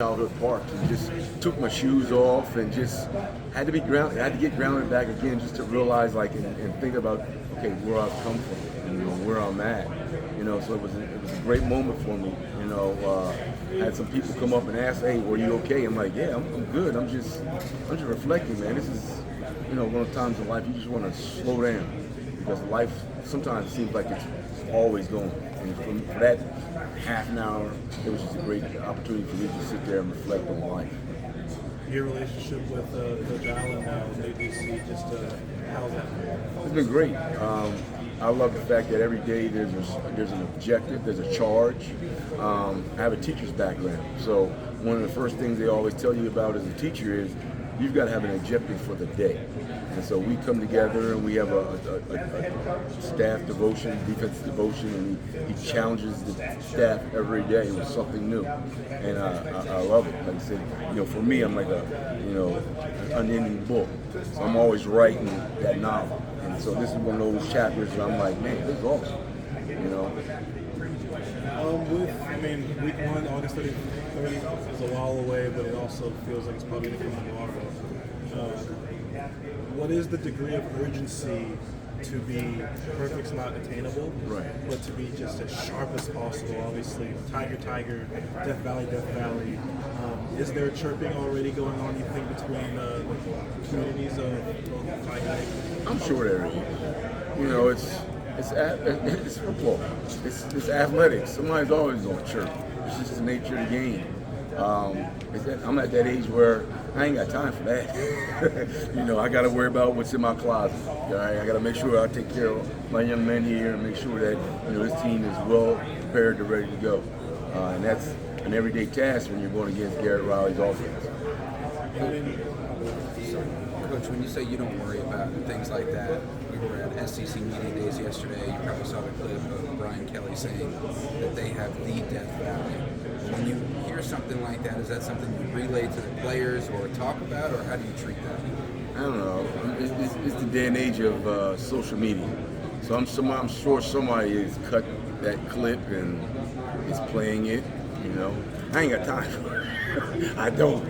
childhood parks and just took my shoes off and just had to be grounded. I had to get grounded back again just to realize, like, and think about, okay, where I've come from, and, where I'm at. So it was a great moment for me. I had some people come up and ask, "Hey, were you okay?" I'm like, "Yeah, I'm good. I'm just reflecting, man. This is, one of the times in life you just want to slow down because life sometimes seems like it's always going." And for that half an hour, it was just a great opportunity for me to sit there and reflect on life. Your relationship with Coach Allen now, maybe see just how's that? It's been great. I love the fact that every day there's an objective, there's a charge. I have a teacher's background, so one of the first things they always tell you about as a teacher is you've got to have an objective for the day. And so we come together and we have a staff devotion, defensive devotion, and he challenges the staff every day with something new. And I love it. Like I said, for me, I'm like an unending book. So I'm always writing that novel. And so this is one of those chapters where I'm like, man, this is awesome. Week 1, August 30th is a while away, but it also feels like it's probably going to come tomorrow. What is the degree of urgency to be perfect's not attainable, right? But to be just as sharp as possible? Obviously, Tiger, Death Valley. Is there chirping already going on, you think, between the communities of Tiger? I'm sure there is. It's football. It's athletics. Somebody's always going to chirp. It's just the nature of the game. I'm at that age where I ain't got time for that. I got to worry about what's in my closet. I got to make sure I take care of my young men here and make sure that this team is well prepared and ready to go. And that's an everyday task when you're going against Garrett Riley's offense. Coach, when you say you don't worry about things like that, we were at SEC Media Days yesterday. You probably saw the clip of Brian Kelly saying that they have the Death Valley. When you hear something like that, is that something you relay to the players or talk about, or how do you treat that? I don't know. It's the day and age of social media. So I'm sure somebody has cut that clip and is playing it. I ain't got time for it. I don't.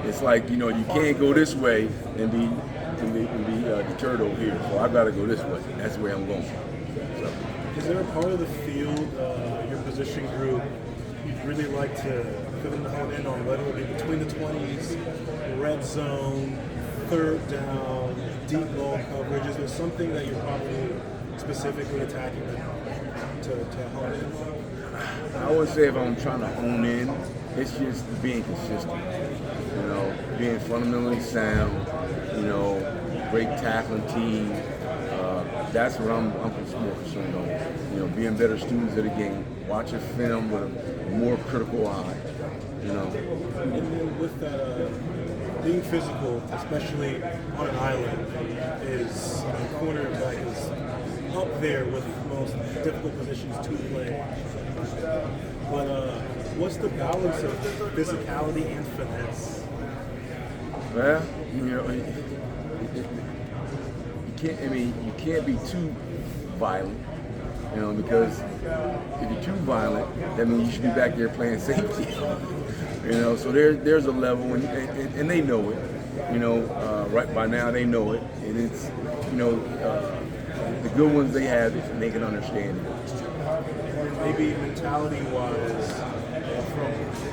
It's like you can't go this way and be deterred over here. So I've got to go this way. That's the way I'm going. So. Is there a part of the field, your position group, you'd really like to hone in on, whether it be between the 20s, red zone, third down, deep ball coverage? Is there something that you're probably specifically attacking to hone in on? I would say if I'm trying to hone in, it's just being consistent. Being fundamentally sound. Great tackling team. That's what I'm more concerned on. Being better students of the game, watching film with a more critical eye. And then with that, being physical, especially on an island, is cornerback is up there with the most difficult positions to play. But what's the balance of physicality and finesse? Well, you can't be too violent, because if you're too violent, that means you should be back there playing safety. So there's a level, and they know it. Right by now they know it, and it's the good ones they have it, and they can understand it. Maybe mentality-wise, from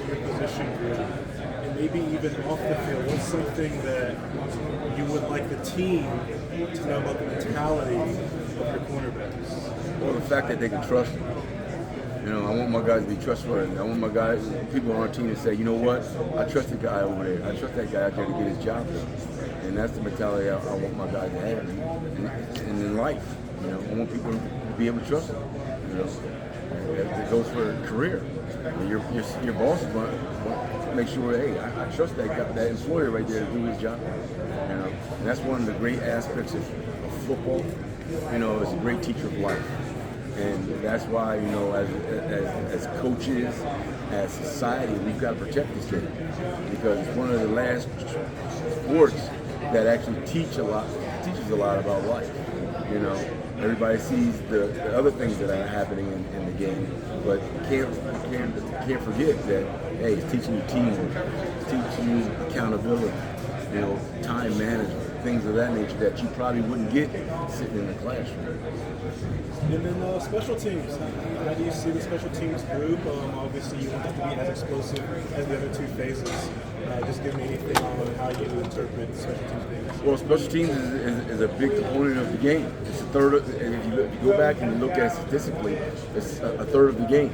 your position group, and maybe even off the field, what's something that you would like the team to know about the mentality of your cornerbacks? Well, the fact that they can trust them. I want my guys to be trustworthy. I want my guys, people on our team to say, you know what, I trust the guy over there. I trust that guy out there to get his job done. And that's the mentality I want my guys to have. And in life, I want people to be able to trust them. It goes for a career. Your boss is going to make sure, hey, I trust that employer right there to do his job. And that's one of the great aspects of football. It's a great teacher of life. And that's why, as coaches, as society, we've got to protect this game. Because it's one of the last sports that actually teaches a lot about life. Everybody sees the other things that are happening in the game, but can't forget that, hey, it's teaching you teamwork, it's teaching you accountability, time management, things of that nature that you probably wouldn't get sitting in the classroom. And then special teams. How do you see the special teams group? Obviously, you want them to be as explosive as the other two phases. Just give me anything on how you interpret special teams things. Well, special teams is a big component of the game. It's a third of, and if you go back and you look at it statistically, it's a third of the game.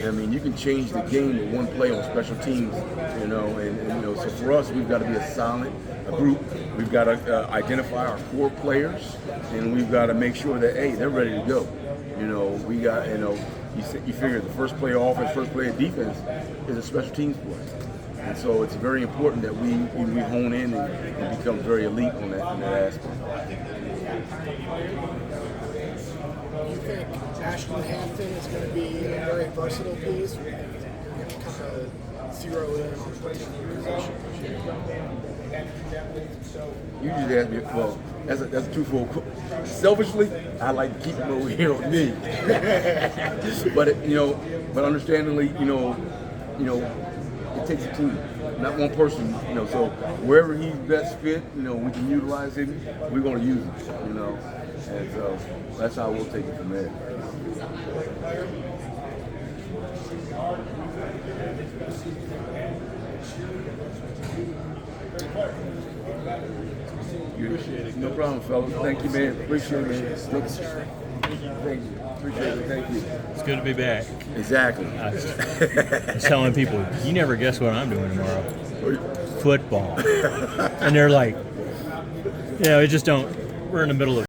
I mean, you can change the game with one play on special teams, and so for us, we've got to be a solid group. We've got to identify our core players, and we've got to make sure that, hey, they're ready to go. We got, you figure the first play of offense, first play of defense is a special teams play. And so it's very important that we hone in and become very elite in that aspect. You think Ashton Hampton is going to be a very versatile piece? Kind of zero in on particular position. You just asked me, well, that's a twofold. Selfishly, I like to keep him over here on me. but understandably, it takes a team, not one person. So wherever he's best fit, we can utilize him. We're going to use him. And so that's how we'll take it from there. Appreciate it. No problem, fellas. Thank you, man. Appreciate it. Thank you. Appreciate it. Thank you. It's good to be back. Exactly. I was telling people, you never guess what I'm doing tomorrow. Football. And they're like, it just don't. We're in the middle of